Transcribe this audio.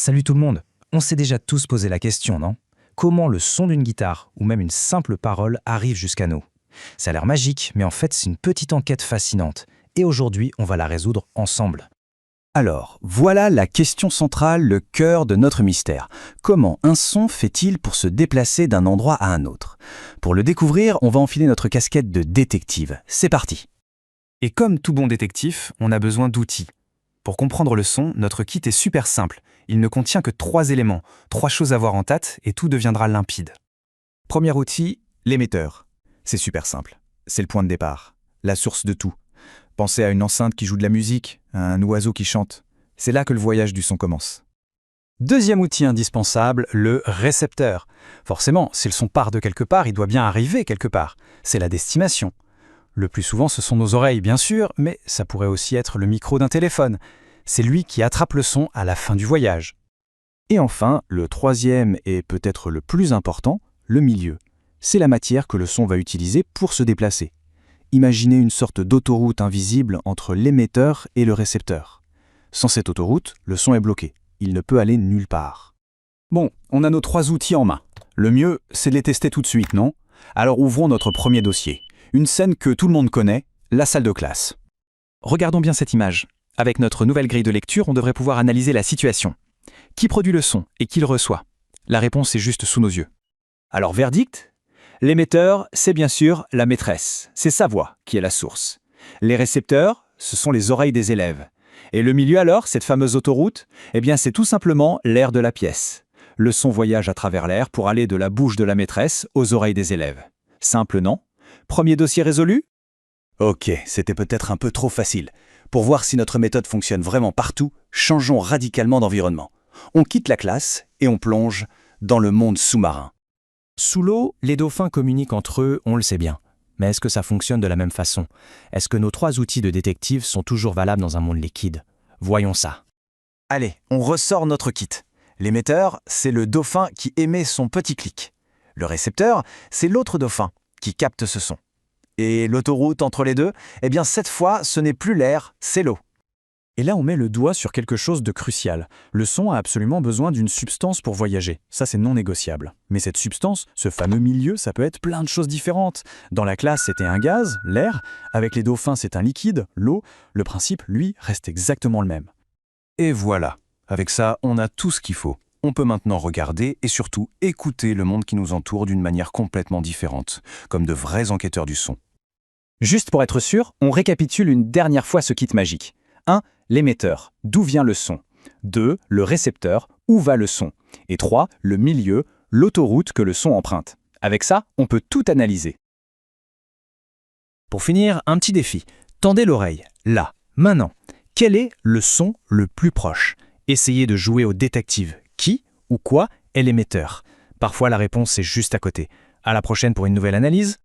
Salut tout le monde. On s'est déjà tous posé la question, non? Comment le son d'une guitare ou même une simple parole arrive jusqu'à nous? Ça a l'air magique, mais en fait c'est une petite enquête fascinante. Et aujourd'hui, on va la résoudre ensemble. Alors, voilà la question centrale, le cœur de notre mystère. Comment un son fait-il pour se déplacer d'un endroit à un autre? Pour le découvrir, on va enfiler notre casquette de détective. C'est parti! Et comme tout bon détective, on a besoin d'outils. Pour comprendre le son, notre kit est super simple. Il ne contient que 3 éléments, 3 choses à voir en tête et tout deviendra limpide. Premier outil, l'émetteur. C'est super simple. C'est le point de départ, la source de tout. Pensez à une enceinte qui joue de la musique, à un oiseau qui chante. C'est là que le voyage du son commence. Deuxième outil indispensable, le récepteur. Forcément, si le son part de quelque part, il doit bien arriver quelque part. C'est la destination. Le plus souvent, ce sont nos oreilles, bien sûr, mais ça pourrait aussi être le micro d'un téléphone. C'est lui qui attrape le son à la fin du voyage. Et enfin, le troisième et peut-être le plus important, le milieu. C'est la matière que le son va utiliser pour se déplacer. Imaginez une sorte d'autoroute invisible entre l'émetteur et le récepteur. Sans cette autoroute, le son est bloqué. Il ne peut aller nulle part. Bon, on a nos 3 outils en main. Le mieux, c'est de les tester tout de suite, non? Alors ouvrons notre premier dossier. Une scène que tout le monde connaît, la salle de classe. Regardons bien cette image. Avec notre nouvelle grille de lecture, on devrait pouvoir analyser la situation. Qui produit le son et qui le reçoit? La réponse est juste sous nos yeux. Alors verdict? L'émetteur, c'est bien sûr la maîtresse. C'est sa voix qui est la source. Les récepteurs, ce sont les oreilles des élèves. Et le milieu alors, cette fameuse autoroute? Eh bien c'est tout simplement l'air de la pièce. Le son voyage à travers l'air pour aller de la bouche de la maîtresse aux oreilles des élèves. Simple, non? Premier dossier résolu? Ok, c'était peut-être un peu trop facile. Pour voir si notre méthode fonctionne vraiment partout, changeons radicalement d'environnement. On quitte la classe et on plonge dans le monde sous-marin. Sous l'eau, les dauphins communiquent entre eux, on le sait bien. Mais est-ce que ça fonctionne de la même façon? Est-ce que nos 3 outils de détective sont toujours valables dans un monde liquide? Voyons ça. Allez, on ressort notre kit. L'émetteur, c'est le dauphin qui émet son petit clic. Le récepteur, c'est l'autre dauphin qui capte ce son. Et l'autoroute entre les deux, eh bien cette fois, ce n'est plus l'air, c'est l'eau. Et là, on met le doigt sur quelque chose de crucial. Le son a absolument besoin d'une substance pour voyager. Ça, c'est non négociable. Mais cette substance, ce fameux milieu, ça peut être plein de choses différentes. Dans la classe, c'était un gaz, l'air. Avec les dauphins, c'est un liquide, l'eau. Le principe, lui, reste exactement le même. Et voilà. Avec ça, on a tout ce qu'il faut. On peut maintenant regarder et surtout écouter le monde qui nous entoure d'une manière complètement différente, comme de vrais enquêteurs du son. Juste pour être sûr, on récapitule une dernière fois ce kit magique. 1. L'émetteur, d'où vient le son. 2. Le récepteur, où va le son. Et 3. Le milieu, l'autoroute que le son emprunte. Avec ça, on peut tout analyser. Pour finir, un petit défi. Tendez l'oreille, là, maintenant. Quel est le son le plus proche? Essayez de jouer au détective. Qui ou quoi est l'émetteur? Parfois, la réponse est juste à côté. À la prochaine pour une nouvelle analyse.